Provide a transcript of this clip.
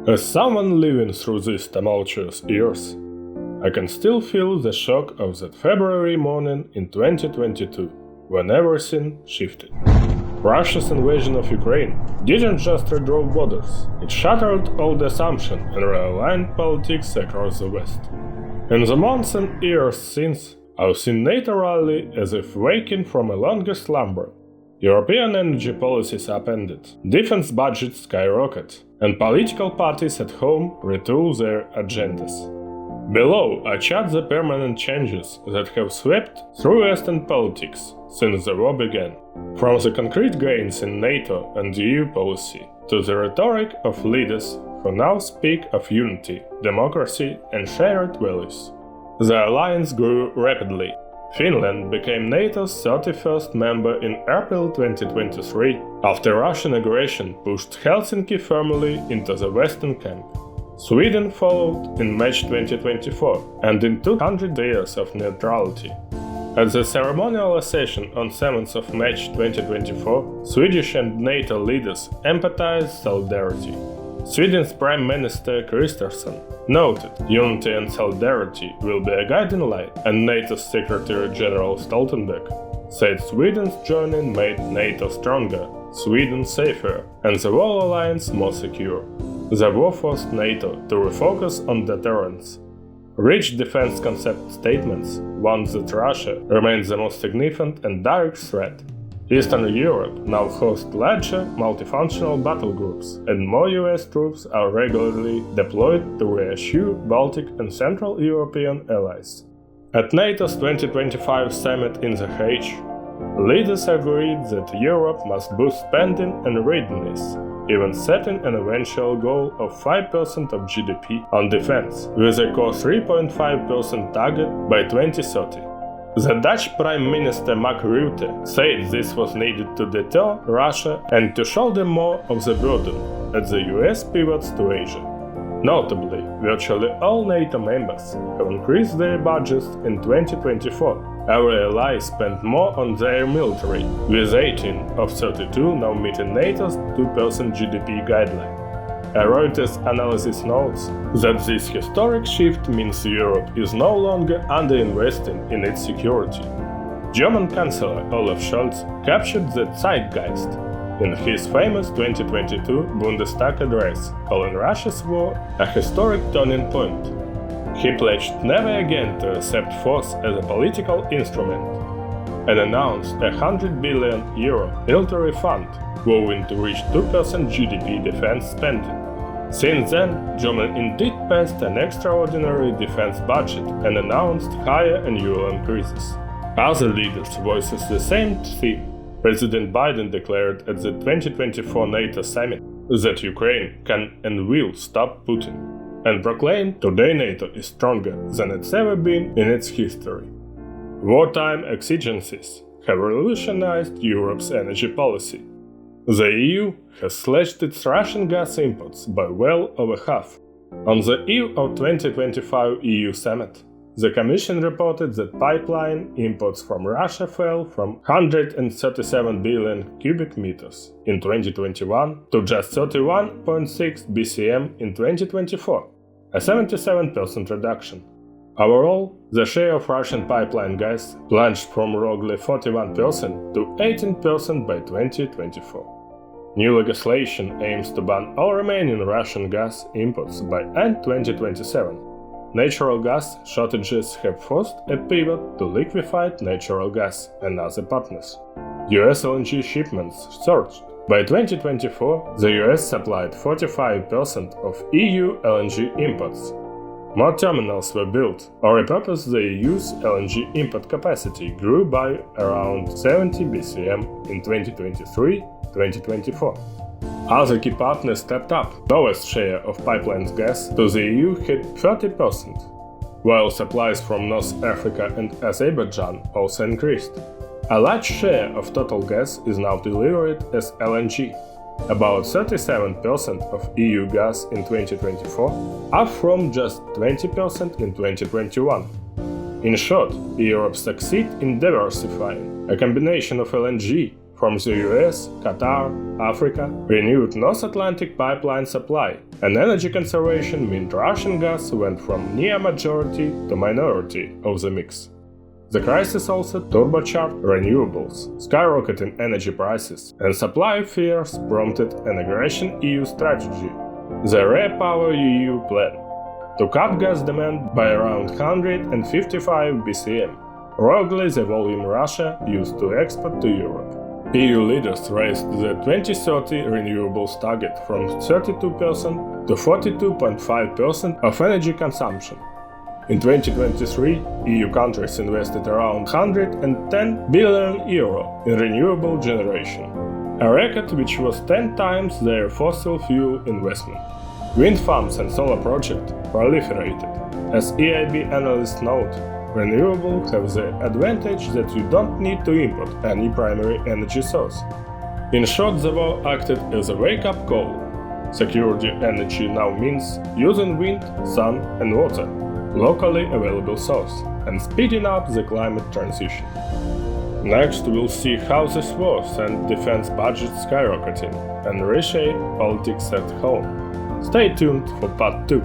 As someone living through these tumultuous years, I can still feel the shock of that February morning in 2022, when everything shifted. Russia's invasion of Ukraine didn't just redraw borders, it shattered old assumptions and realigned politics across the West. In the months and years since, I've seen NATO rally as if waking from a longer slumber. European energy policies upended, defense budgets skyrocket, and political parties at home retool their agendas. Below I chart the permanent changes that have swept through Western politics since the war began, from the concrete gains in NATO and EU policy to the rhetoric of leaders who now speak of unity, democracy, and shared values. The alliance grew rapidly. Finland became NATO's 31st member in April 2023, after Russian aggression pushed Helsinki firmly into the Western camp. Sweden followed in March 2024 and in 200 years of neutrality. At the ceremonial session on 7th of March 2024, Swedish and NATO leaders emphasized solidarity. Sweden's Prime Minister Kristersson noted unity and solidarity will be a guiding light, and NATO's Secretary General Stoltenberg said Sweden's joining made NATO stronger, Sweden safer, and the whole alliance more secure. The war forced NATO to refocus on deterrence. Rich defense concept statements warned that Russia remains the most significant and direct threat. Eastern Europe now hosts larger, multifunctional battle groups, and more US troops are regularly deployed to reassure Baltic and Central European allies. At NATO's 2025 summit in The Hague, leaders agreed that Europe must boost spending and readiness, even setting an eventual goal of 5% of GDP on defense, with a core 3.5% target by 2030. The Dutch Prime Minister Mark Rutte said this was needed to deter Russia and to shoulder more of the burden as the US pivots to Asia. Notably, virtually all NATO members have increased their budgets in 2024. Our allies spent more on their military, with 18 of 32 now meeting NATO's 2% GDP guideline. A Reuters analysis notes that this historic shift means Europe is no longer underinvesting in its security. German Chancellor Olaf Scholz captured the zeitgeist in his famous 2022 Bundestag address, calling Russia's war a historic turning point. He pledged never again to accept force as a political instrument, and announced a €100 billion military fund going to reach 2% GDP defense spending. Since then, Germany indeed passed an extraordinary defense budget and announced higher annual increases. Other leaders voiced the same theme. President Biden declared at the 2024 NATO summit that Ukraine can and will stop Putin, and proclaimed today NATO is stronger than it's ever been in its history. Wartime exigencies have revolutionized Europe's energy policy. The EU has slashed its Russian gas imports by well over half. On the eve of 2025 EU summit, the Commission reported that pipeline imports from Russia fell from 137 billion cubic meters in 2021 to just 31.6 BCM in 2024, a 77% reduction. Overall, the share of Russian pipeline gas plunged from roughly 41% to 18% by 2024. New legislation aims to ban all remaining Russian gas imports by end 2027. Natural gas shortages have forced a pivot to liquefied natural gas and other partners. US LNG shipments surged. By 2024, the US supplied 45% of EU LNG imports. More terminals were built or repurposed. The EU's LNG import capacity grew by around 70 BCM in 2023-2024. Other key partners stepped up. Lowest share of pipeline gas to the EU hit 30%, while supplies from North Africa and Azerbaijan also increased. A large share of total gas is now delivered as LNG, about 37% of EU gas in 2024, up from just 20% in 2021. In short, Europe succeeded in diversifying. A combination of LNG, from the US, Qatar, Africa, renewed North Atlantic pipeline supply, and energy conservation meant Russian gas went from near majority to minority of the mix. The crisis also turbocharged renewables, skyrocketing energy prices, and supply fears prompted an aggression EU strategy, the REPowerEU plan, to cut gas demand by around 155 BCM, roughly the volume Russia used to export to Europe. EU leaders raised the 2030 renewables target from 32% to 42.5% of energy consumption. In 2023, EU countries invested around €110 billion in renewable generation, a record which was 10 times their fossil fuel investment. Wind farms and solar projects proliferated. As EIB analysts note, renewables have the advantage that you don't need to import any primary energy source. In short, the war acted as a wake-up call. Security energy now means using wind, sun and water, locally available source, and speeding up the climate transition. Next, we'll see how this war sent defense budgets skyrocketing and reshape politics at home. Stay tuned for part 2.